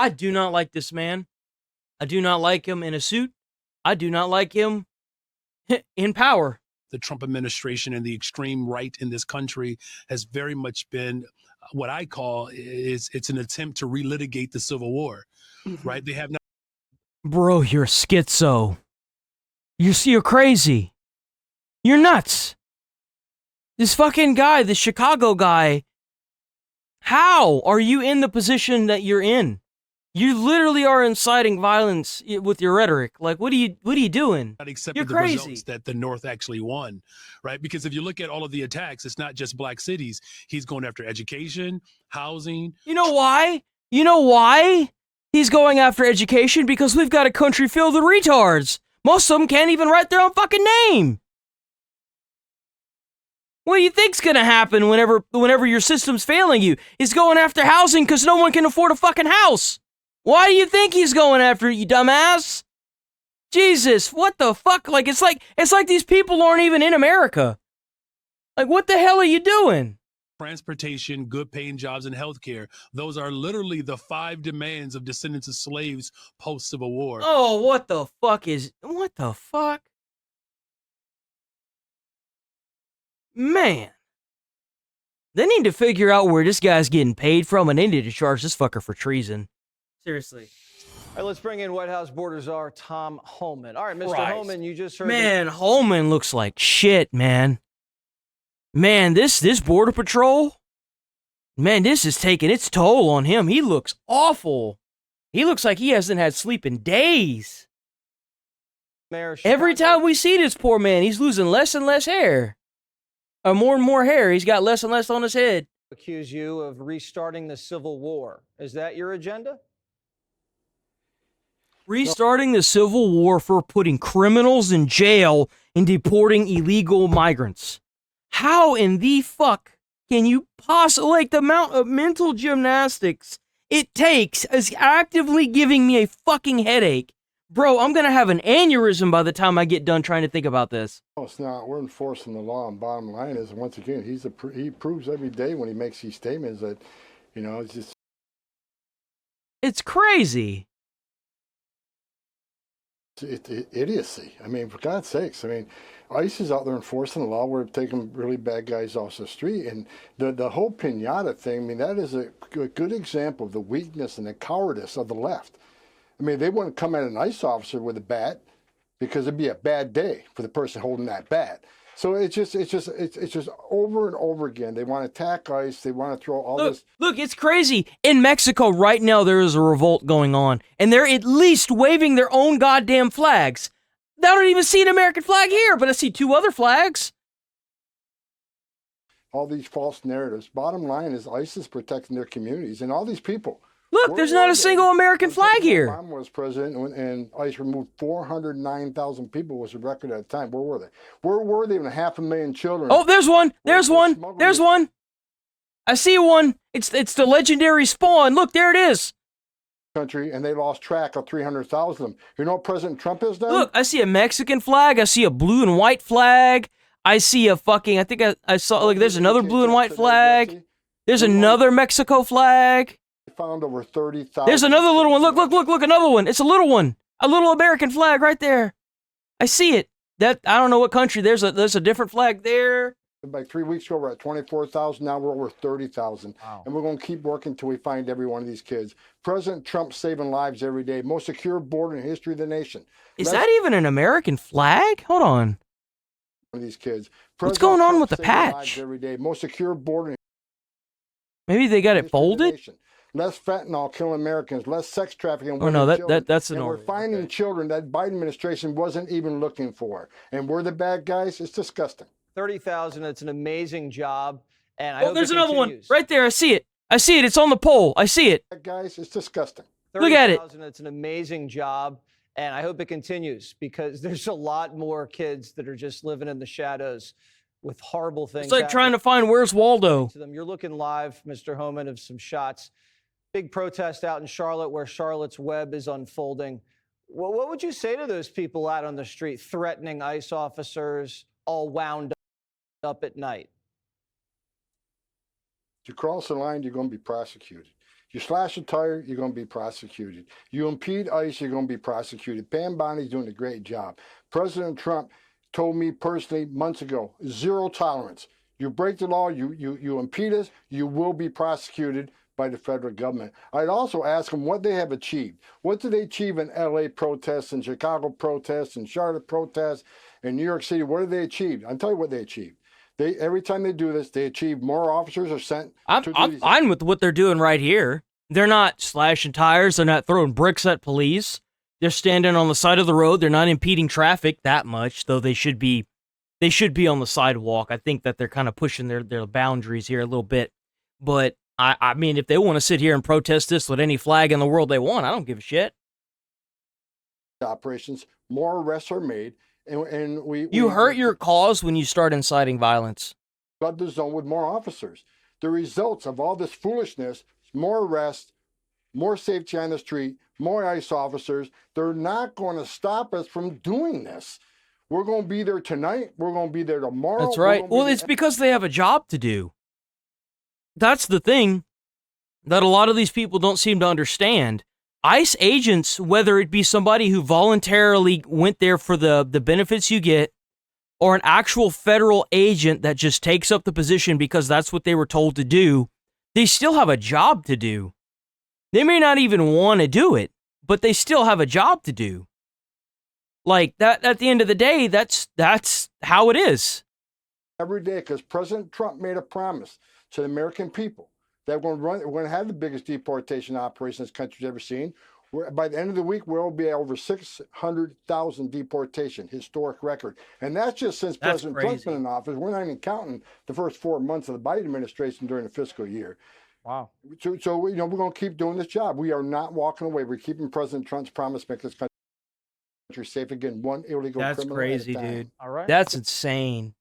I do not like this man. I do not like him in a suit. I do not like him in power. The Trump administration and the extreme right in this country has very much been what I call it's an attempt to relitigate the Civil War, right? They have not. Bro, you're schizo. You're crazy. You're nuts. This fucking guy, this Chicago guy, how are you in the position that you're in? You literally are inciting violence with your rhetoric. Like, what are you doing? Not accepted You're the crazy. results that the North actually won, right? Because if you look at all of the attacks, it's not just black cities. He's going after education, housing. You know why? You know why he's going after education? Because we've got a country filled with retards. Most of them can't even write their own fucking name. What do you think's gonna happen whenever your system's failing you? He's going after housing because no one can afford a fucking house. Why do you think he's going after it, you dumbass? Jesus, what the fuck? Like it's like these people aren't even in America. Like, what the hell are you doing? Transportation, good paying jobs, and healthcare. Those are literally the 5 demands of descendants of slaves post-Civil War. Oh, what the fuck? Man. They need to figure out where this guy's getting paid from, and they need to charge this fucker for treason. Seriously. All right, let's bring in White House border czar Tom Homan. All right, Mr. Homan, you just heard. Man, Homan looks like shit, man. Man, this border patrol, man, this is taking its toll on him. He looks awful. He looks like he hasn't had sleep in days. Every time we see this poor man, he's losing less and less hair. Or more and more hair. He's got less and less on his head. Accuse you of restarting the Civil War. Is that your agenda? Restarting the Civil War for putting criminals in jail and deporting illegal migrants. How in the fuck can you possibly, like, the amount of mental gymnastics it takes is actively giving me a fucking headache. Bro, I'm gonna have an aneurysm by the time I get done trying to think about this. No, it's not. We're enforcing the law, and bottom line is, once again, he proves every day when he makes these statements that, you know, it's just... It's crazy. It's idiocy. I mean, for God's sakes, I mean, ICE is out there enforcing the law. We're taking really bad guys off the street. And the whole pinata thing, I mean, that is a good example of the weakness and the cowardice of the left. I mean, they wouldn't come at an ICE officer with a bat because it'd be a bad day for the person holding that bat. So it's just over and over again. They want to attack ICE. They want to throw all this. Look, it's crazy. In Mexico right now, there is a revolt going on, and they're at least waving their own goddamn flags. I don't even see an American flag here, but I see 2 other flags. All these false narratives. Bottom line is ICE is protecting their communities and all these people. Look, there's not a single American flag here. Obama was president and ICE removed 409,000 people was the record at the time. Where were they? Where were they when 500,000 children? Oh, there's one. There's one. There's one. I see one. It's the legendary Spawn. Look, there it is. Country, and they lost track of 300,000 of them. You know what President Trump has done? Look, I see a Mexican flag. I see a blue and white flag. I see a fucking, I think I saw, look, there's another blue and white flag. There's another Mexico flag. Found over 30,000. There's another little one. Look, another one. It's a little one. A little American flag right there. I see it. That, I don't know what country. There's a different flag there. Like 3 weeks ago, we're at 24,000. Now we're over 30,000. Wow. And we're going to keep working until we find every one of these kids. President Trump saving lives every day. Most secure border in the history of the nation. Is that even an American flag? Hold on. One of these kids. What's going on with the patch? Every day. Most secure border. Maybe they got it folded? Less fentanyl killing Americans, less sex trafficking. Oh no, that's an. And we're finding children that Biden administration wasn't even looking for, and we're the bad guys. It's disgusting. 30,000. It's an amazing job, and I hope there's another one right there. I see it. It's on the pole. I see it. Guys, it's disgusting. Look at it. It's an amazing job, and I hope it continues because there's a lot more kids that are just living in the shadows with horrible things. It's like trying to find where's Waldo. You're looking live, Mr. Homan, of some shots. Big protest out in Charlotte where Charlotte's Web is unfolding. Well, what would you say to those people out on the street threatening ICE officers, all wound up at night? If you cross the line, you're going to be prosecuted. You slash a tire, you're going to be prosecuted. You impede ICE, you're going to be prosecuted. Pam Bondi's doing a great job. President Trump told me personally months ago, zero tolerance. You break the law, you impede us, you will be prosecuted by the federal government. I'd also ask them what they have achieved. What did they achieve in LA protests and Chicago protests and Charlotte protests and New York City? What did they achieve? I'll tell you what they achieved. Every time they do this, they achieve more officers are sent. I'm fine with what they're doing right here. They're not slashing tires. They're not throwing bricks at police. They're standing on the side of the road. They're not impeding traffic that much, though they should be on the sidewalk. I think that they're kind of pushing their boundaries here a little bit. But I mean, if they want to sit here and protest this with any flag in the world they want, I don't give a shit. Operations, more arrests are made. And you hurt your cause when you start inciting violence. Flood the zone with more officers. The results of all this foolishness, more arrests, more safety on the street, more ICE officers, they're not going to stop us from doing this. We're going to be there tonight. We're going to be there tomorrow. That's right. Well, it's because they have a job to do. That's the thing that a lot of these people don't seem to understand. ICE agents, whether it be somebody who voluntarily went there for the benefits you get, or an actual federal agent that just takes up the position because that's what they were told to do, they still have a job to do. They may not even want to do it, but they still have a job to do. Like, that, at the end of the day, that's how it is. Every day, because President Trump made a promise to the American people that we're going to have the biggest deportation operation this country's ever seen. By the end of the week, we'll be over 600,000 deportation, historic record. And that's just since President Trump's been in office. We're not even counting the first 4 months of the Biden administration during the fiscal year. Wow. So we're going to keep doing this job. We are not walking away. We're keeping President Trump's promise to make this country safe again, one illegal criminal at a time. That's crazy, dude. All right. That's insane.